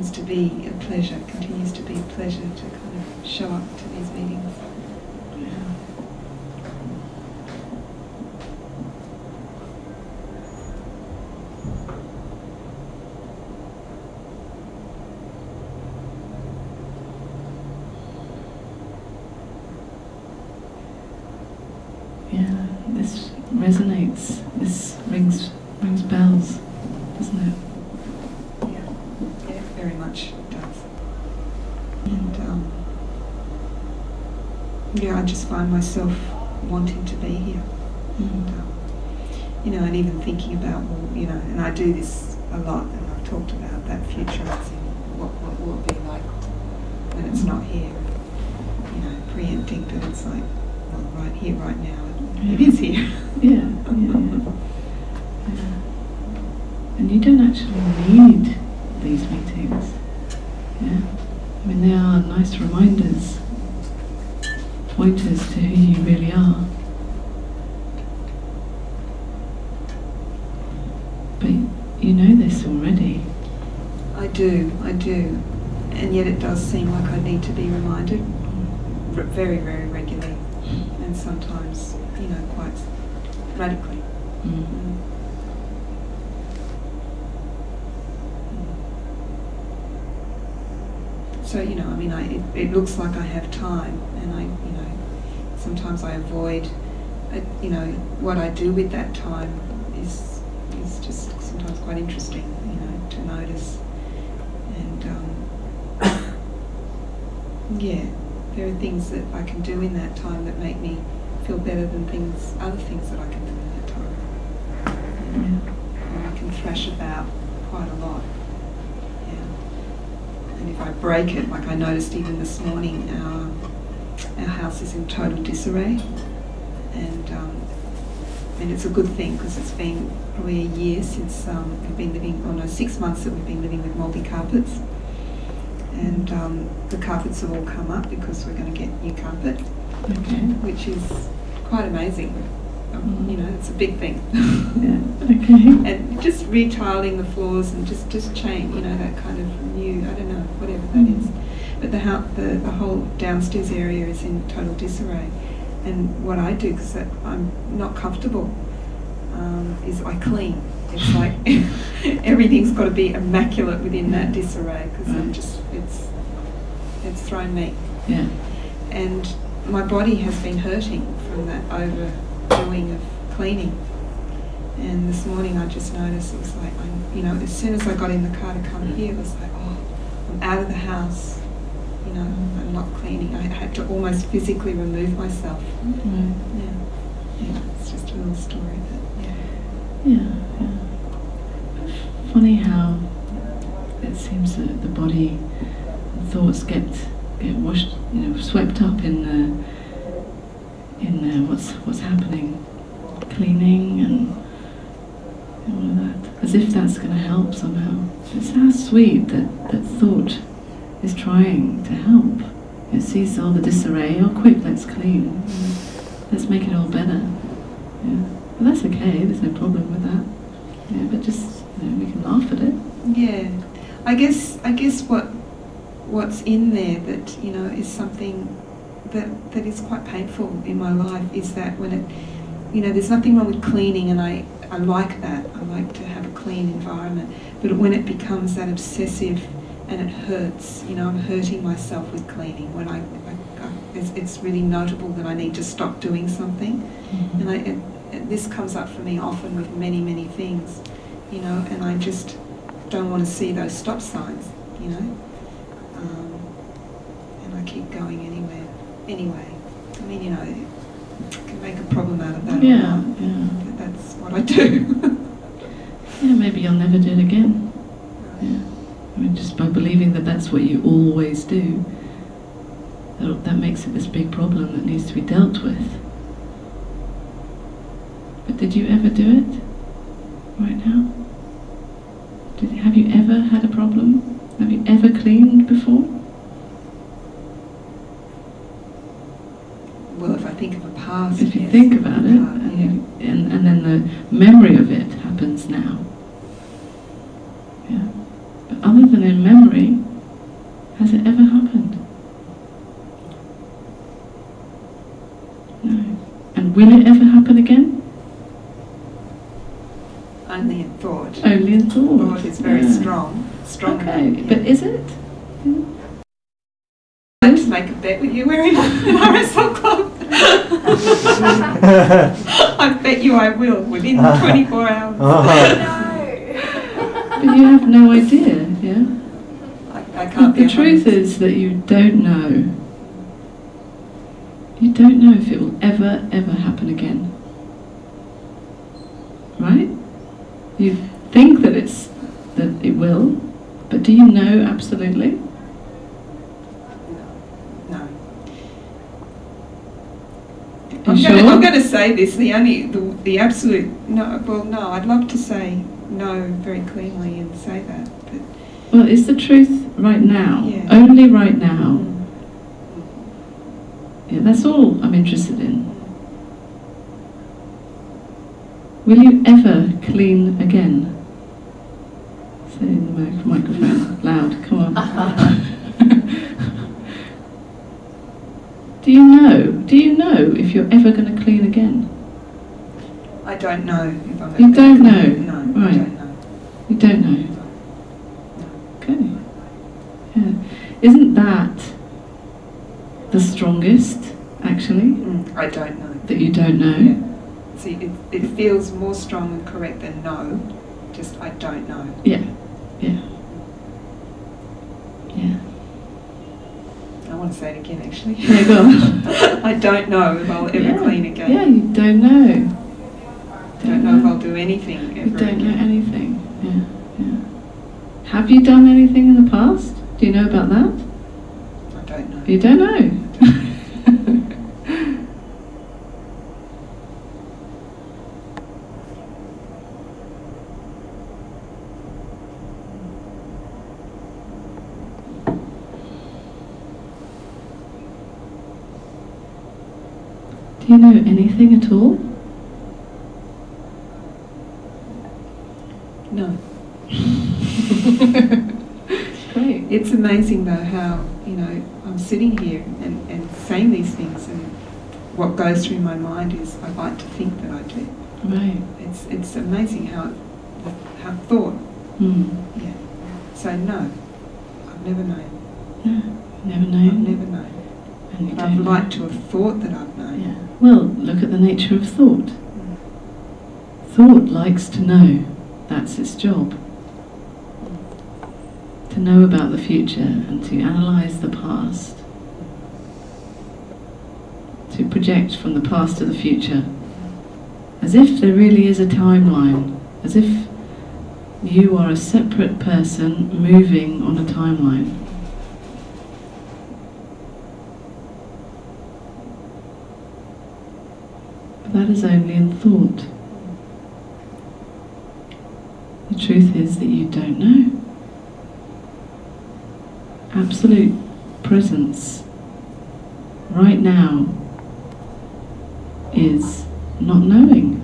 happens to be a pleasure, continues to be a pleasure to kind of show up to these meetings. Yeah, this resonates, this rings bells, doesn't it? Yeah, very much does. And yeah, I just find myself wanting to be here. And and even thinking about, well, and I do this a lot, and I've talked about that futurizing, what will it be like when it's not here, preempting, but it's like, well, right here, right now, it is here. Yeah. And you don't actually need these meetings. Yeah. I mean, they are nice reminders, pointers to who you really are. But you know this already. I do. And yet it does seem like I need to be reminded very, very regularly, and sometimes, quite radically. So, it looks like I have time, and sometimes I avoid, what I do with that time is just sometimes quite interesting, to notice. And, yeah, there are things that I can do in that time that make me feel better than other things that I can do in that time. And I can thrash about quite a lot. And if I break it, like I noticed even this morning, our house is in total disarray, and it's a good thing, because it's been probably a year since we've been living, 6 months that we've been living with mouldy carpets, and the carpets have all come up because we're going to get new carpet, which is quite amazing. It's a big thing. And just retiling the floors and just change, that kind of new, I don't know, whatever that is. But the whole downstairs area is in total disarray. And what I do, because I'm not comfortable, is I clean. It's like everything's got to be immaculate within that disarray, because it's thrown me. Yeah. And my body has been hurting from that overdoing of cleaning. And this morning I just noticed, it was like, as soon as I got in the car to come here, it was like, oh, I'm out of the house, I'm not cleaning. I had to almost physically remove myself. Yeah, it's just a little story, but yeah. Funny how it seems that the body and thoughts get washed, swept up in what's happening, cleaning and all of that, as if that's going to help somehow. It's how sweet that thought is trying to help. It sees all the disarray. Oh, quick, let's clean. Let's make it all better. Yeah, but that's okay. There's no problem with that. Yeah, but just we can laugh at it. Yeah, I guess what's in there that is something that is quite painful in my life is that when it, there's nothing wrong with cleaning, and I like that. I like to have a clean environment. But when it becomes that obsessive and it hurts, I'm hurting myself with cleaning. When it's really notable that I need to stop doing something, and this comes up for me often with many things, and I just don't want to see those stop signs, and I keep going anyway. I mean, I can make a problem out of that. Yeah. But that's what I do. Yeah, maybe you'll never do it again. Yeah. I mean, just by believing that that's what you always do, that makes it this big problem that needs to be dealt with. But did you ever do it right now? Have you ever had a problem? Have you ever cleaned before? Well, if I think of a past, if you think about it, and then the memory of it happens now. Yeah. But other than happen in memory. Has it ever happened? No. And will it ever happen again? Only in thought. Only in thought. Thought is very strong. Strong. Okay, enough, but is it? I'd like to make a bet with you. We're in an RSL club. I bet you I will within 24 hours. But you have no idea, yeah? I can't be The truth is that you don't know. You don't know if it will ever, ever happen again. Right? You think that it will, but do you know absolutely? No. I'm going to say this. The absolute no. Well, no. I'd love to say no very cleanly and say that, but well, it's the truth right now. Yeah. Only right now. Yeah, that's all I'm interested in. Will you ever clean again? Say in the microphone, loud, come on. Do you know if you're ever going to clean again? I don't know if I'm. You don't know? No, Right. I don't know. You don't know? No. Okay. Yeah. Isn't that the strongest, actually? I don't know. That you don't know? Yeah. See, it feels more strong and correct than no. Just I don't know. Yeah. Yeah. Yeah. I want to say it again, actually. Yeah, go on. I don't know if I'll ever clean again. Yeah, you don't know. Don't know if I'll do anything ever You don't again. know anything. Yeah, yeah. Have you done anything in the past? Do you know about that? I don't know. You don't know. Do you know anything at all? No. Great. It's amazing though how, I'm sitting here and saying these things, and what goes through my mind is I like to think that I do. Right. It's amazing how thought. Yeah. So no, I've never known. No, never known. I've never known. And you But don't I'd know. like to have thought that I've known. Yeah. Well, look at the nature of thought. Thought likes to know. That's its job. To know about the future and to analyse the past. To project from the past to the future. As if there really is a timeline. As if you are a separate person moving on a timeline. But that is only in thought. The truth is that you don't know. Absolute presence right now is not knowing.